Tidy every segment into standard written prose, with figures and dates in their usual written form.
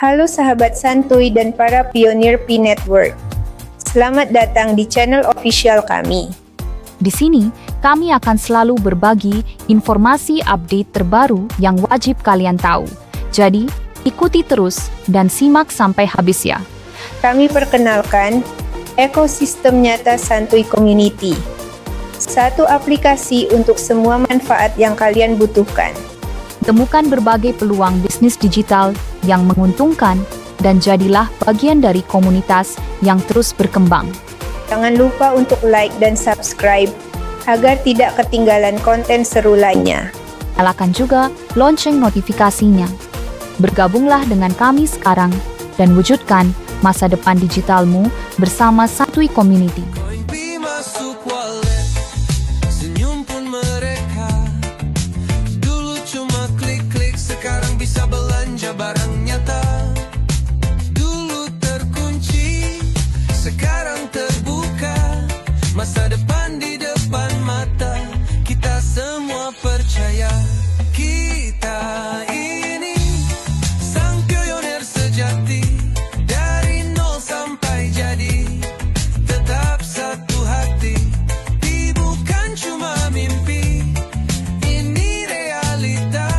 Halo sahabat santuy dan para pionir Pi Network. Selamat datang di channel official kami. Di sini, kami akan selalu berbagi informasi update terbaru yang wajib kalian tahu. Jadi, ikuti terus dan simak sampai habis ya. Kami perkenalkan ekosistem nyata Santuy Community. Satu aplikasi untuk semua manfaat yang kalian butuhkan. Temukan berbagai peluang bisnis digital yang menguntungkan dan jadilah bagian dari komunitas yang terus berkembang. Jangan lupa untuk like dan subscribe agar tidak ketinggalan konten seru lainnya. Nyalakan juga lonceng notifikasinya. Bergabunglah dengan kami sekarang dan wujudkan masa depan digitalmu bersama Santuy Community. Koin masuk wallet, senyum pun mereka. Dulu cuma klik-klik, sekarang bisa belanja barang nyata. Dulu terkunci, sekarang terbuka. Masa depan di depan mata, kita semua percaya. Kita ini sang pionir sejati, dari nol sampai jadi. Tetap satu hati, bukan cuma mimpi. Ini realita,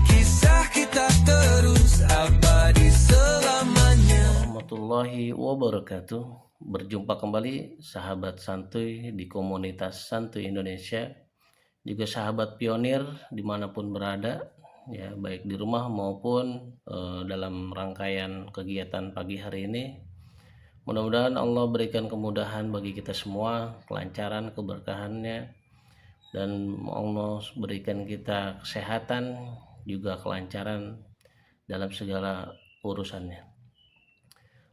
kisah kita terus abadi selamanya. Warahmatullahi wabarakatuh. Berjumpa kembali sahabat santuy di komunitas Santuy Indonesia, juga sahabat pionir dimanapun berada, ya baik di rumah maupun dalam rangkaian kegiatan pagi hari ini. Mudah-mudahan Allah berikan kemudahan bagi kita semua, kelancaran, keberkahannya, dan Allah berikan kita kesehatan, juga kelancaran dalam segala urusannya.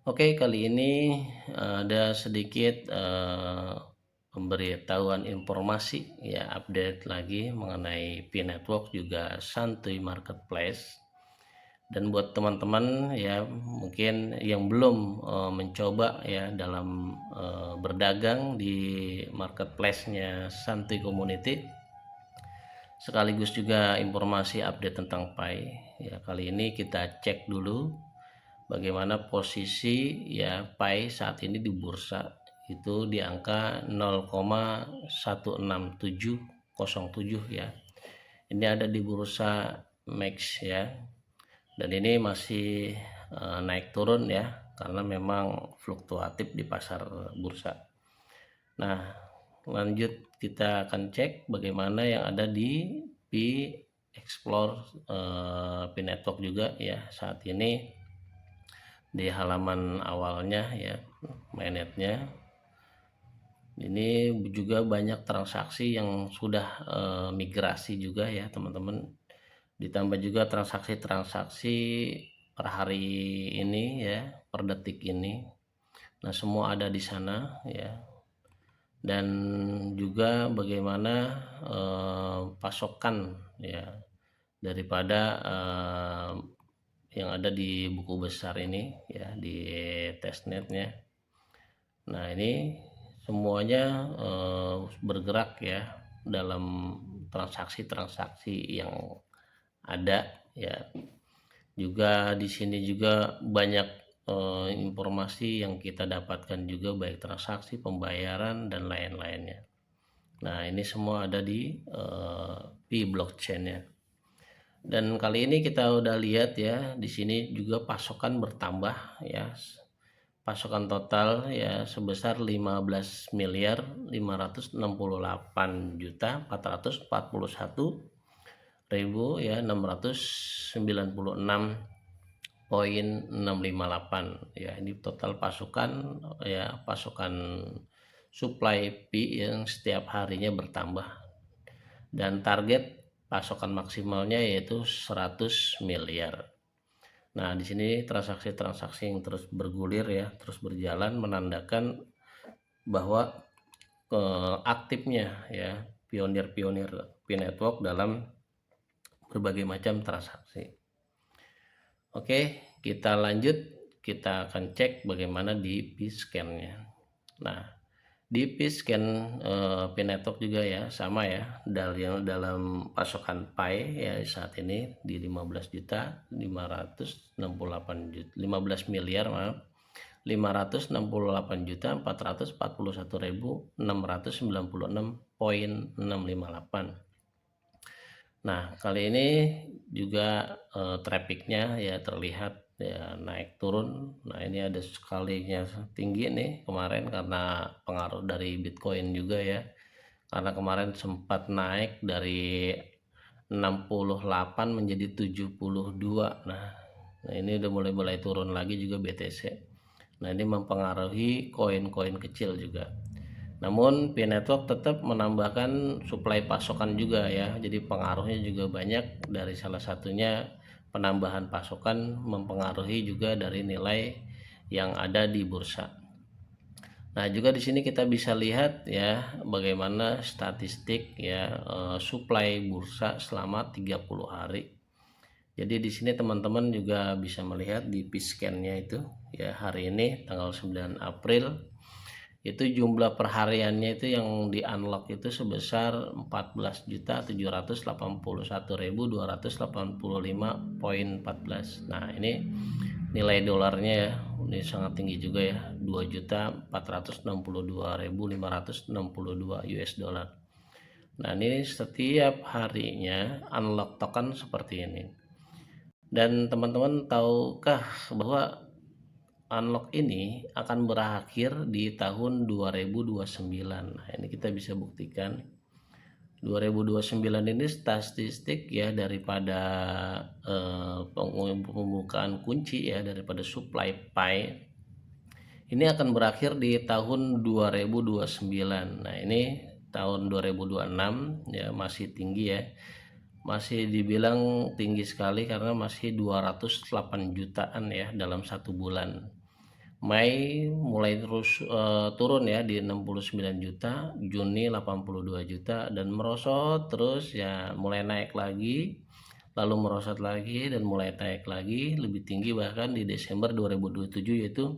Oke, kali ini ada sedikit pemberitahuan informasi, ya update lagi mengenai Pi Network juga Santuy Marketplace. Dan buat teman-teman ya mungkin yang belum mencoba ya dalam berdagang di marketplace-nya Santuy Community, sekaligus juga informasi update tentang Pi. Ya, kali ini kita cek dulu bagaimana posisi ya Pi saat ini di bursa itu di angka 0,16707 ya. Ini ada di bursa Max ya. Dan ini masih naik turun ya, karena memang fluktuatif di pasar bursa. Nah, lanjut kita akan cek bagaimana yang ada di Pi Explore Pi Network juga ya saat ini. Di halaman awalnya ya, mainnetnya ini juga banyak transaksi yang sudah migrasi juga ya teman-teman. Ditambah juga transaksi-transaksi per hari ini ya, per detik ini. Nah, semua ada di sana ya. Dan juga bagaimana pasokan ya daripada yang ada di buku besar ini ya, di testnetnya. Nah, ini semuanya bergerak ya dalam transaksi-transaksi yang ada ya. Juga di sini juga banyak informasi yang kita dapatkan juga, baik transaksi, pembayaran dan lain-lainnya. Nah, ini semua ada di Pi blockchain-nya. Dan kali ini kita udah lihat ya, di sini juga pasokan bertambah ya. Pasokan total ya sebesar 15.488.441.696 ya 696,658 ya. Ini total pasukan ya, pasukan supply Pi yang setiap harinya bertambah, dan target pasokan maksimalnya yaitu 100 miliar. Nah, di sini transaksi-transaksi yang terus bergulir ya, terus berjalan, menandakan bahwa aktifnya ya pionir-pionir Pi Network dalam berbagai macam transaksi. Oke, kita lanjut, kita akan cek bagaimana di Pi scan-nya. Nah, Di P-scan P-network juga ya sama ya dalam pasokan Pi ya saat ini di 15 miliar 568.441.696,658. Nah, kali ini juga trafficnya ya terlihat ya naik turun. Nah, ini ada sekalinya tinggi nih kemarin karena pengaruh dari Bitcoin juga ya. Karena kemarin sempat naik dari 68 menjadi 72. Nah, ini udah mulai turun lagi juga BTC. Nah, ini mempengaruhi koin-koin kecil juga. Namun P-network tetap menambahkan suplai pasokan juga ya. Jadi pengaruhnya juga banyak, dari salah satunya penambahan pasokan mempengaruhi juga dari nilai yang ada di bursa. Nah, juga di sini kita bisa lihat ya bagaimana statistik ya suplai bursa selama 30 hari. Jadi di sini teman-teman juga bisa melihat di P-scan-nya itu ya hari ini tanggal 9 April itu jumlah perhariannya itu yang di unlock itu sebesar 14.781.285.14. Nah, ini nilai dolarnya ya ini sangat tinggi juga ya, 2.462.562 US dollar. Nah, ini setiap harinya unlock token seperti ini. Dan teman-teman tahukah bahwa unlock ini akan berakhir di tahun 2029. Nah, ini kita bisa buktikan 2029 ini statistik ya daripada pembukaan kunci ya daripada supply Pi ini akan berakhir di tahun 2029. Nah, ini tahun 2026 ya masih tinggi ya. Masih dibilang tinggi sekali karena masih 208 jutaan ya dalam satu bulan. Mei mulai terus turun ya di 69 juta, Juni 82 juta dan merosot terus ya mulai naik lagi, lalu merosot lagi dan mulai naik lagi, lebih tinggi bahkan di Desember 2027 yaitu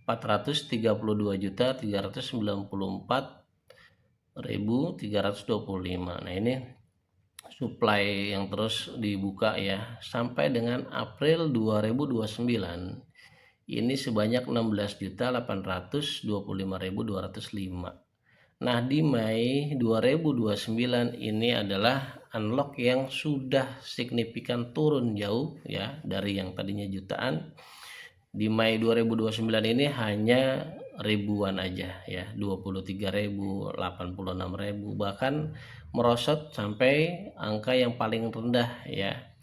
432.394.325. Nah, ini supply yang terus dibuka ya sampai dengan April 2029 ini sebanyak 16.825.205. Nah, di Mei 2029 ini adalah unlock yang sudah signifikan turun jauh ya dari yang tadinya jutaan. Di Mei 2029 ini hanya ribuan aja ya, 23.000, 86.000, bahkan merosot sampai angka yang paling rendah ya.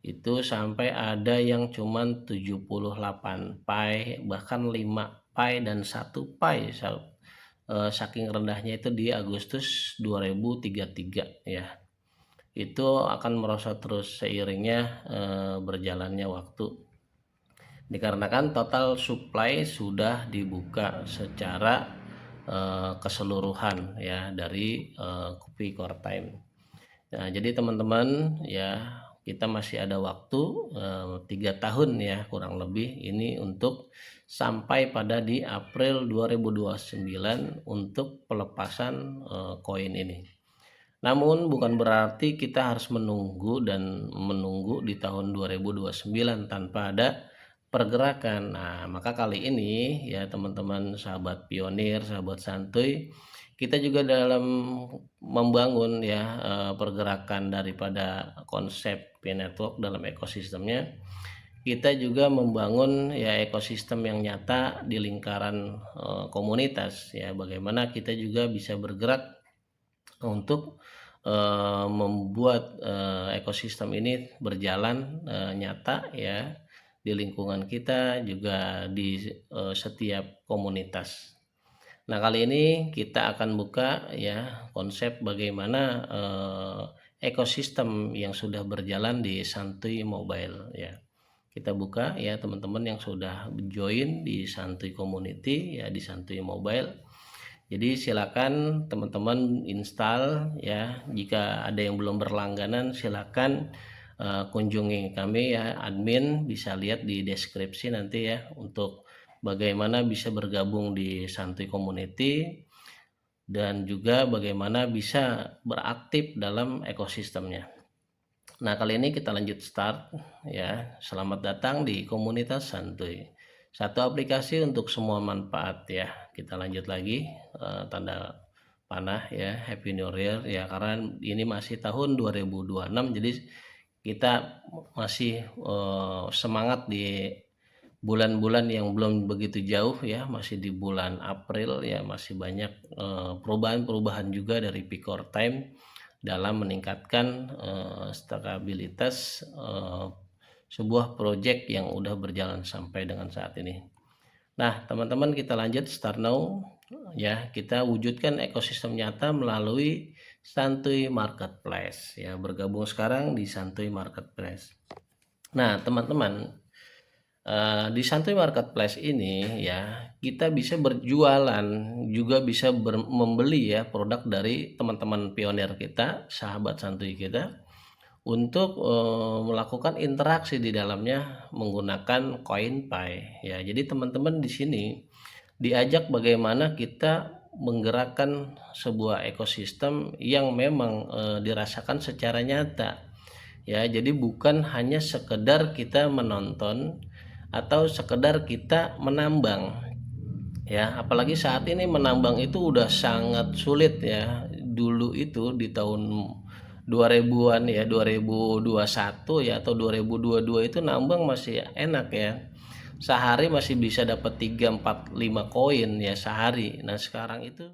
Itu sampai ada yang cuman 78 Pi, bahkan 5 Pi dan 1 Pi saking rendahnya itu di Agustus 2033 ya. Itu akan merosot terus seiringnya berjalannya waktu. Dikarenakan total supply sudah dibuka secara keseluruhan ya dari Kupi Core Time. Nah, jadi teman-teman ya kita masih ada waktu 3 tahun ya kurang lebih ini untuk sampai pada di April 2029 untuk pelepasan koin ini. Namun bukan berarti kita harus menunggu di tahun 2029 tanpa ada pergerakan. Nah, maka kali ini ya teman-teman sahabat pionir, sahabat santuy, kita juga dalam membangun ya pergerakan daripada konsep P-network dalam ekosistemnya, kita juga membangun ya ekosistem yang nyata di lingkaran komunitas ya, bagaimana kita juga bisa bergerak untuk membuat ekosistem ini berjalan nyata ya di lingkungan kita juga di setiap komunitas. Nah, kali ini kita akan buka ya konsep bagaimana ekosistem yang sudah berjalan di Santuy Mobile ya. Kita buka ya teman-teman yang sudah join di Santuy Community ya di Santuy Mobile. Jadi silakan teman-teman install ya. Jika ada yang belum berlangganan silakan kunjungi kami ya admin, bisa lihat di deskripsi nanti ya untuk bagaimana bisa bergabung di Santuy Community. dan juga bagaimana bisa beraktif dalam ekosistemnya. Nah, kali ini kita lanjut start ya. Selamat datang di komunitas santuy. Satu aplikasi untuk semua manfaat ya. Kita lanjut lagi, tanda panah ya, Happy New Year ya, karena ini masih tahun 2026, jadi kita masih semangat di bulan-bulan yang belum begitu jauh ya, masih di bulan April ya, masih banyak perubahan-perubahan juga dari Picor Time dalam meningkatkan stabilitas sebuah proyek yang udah berjalan sampai dengan saat ini. Nah, teman-teman, kita lanjut start now ya. Kita wujudkan ekosistem nyata melalui Santuy Marketplace ya. Bergabung sekarang di Santuy Marketplace. Nah, teman-teman, di Santuy Marketplace ini ya, kita bisa berjualan, juga bisa membeli ya produk dari teman-teman pionir kita, sahabat santuy kita, untuk melakukan interaksi di dalamnya menggunakan CoinPay ya. Jadi teman-teman di sini diajak bagaimana kita menggerakkan sebuah ekosistem yang memang dirasakan secara nyata ya. Jadi bukan hanya sekedar kita menonton atau sekedar kita menambang ya, apalagi saat ini menambang itu udah sangat sulit ya. Dulu itu di tahun 2000-an ya, 2021 ya atau 2022 itu nambang masih enak ya, sehari masih bisa dapat 3, 4, 5 koin ya sehari. Nah sekarang itu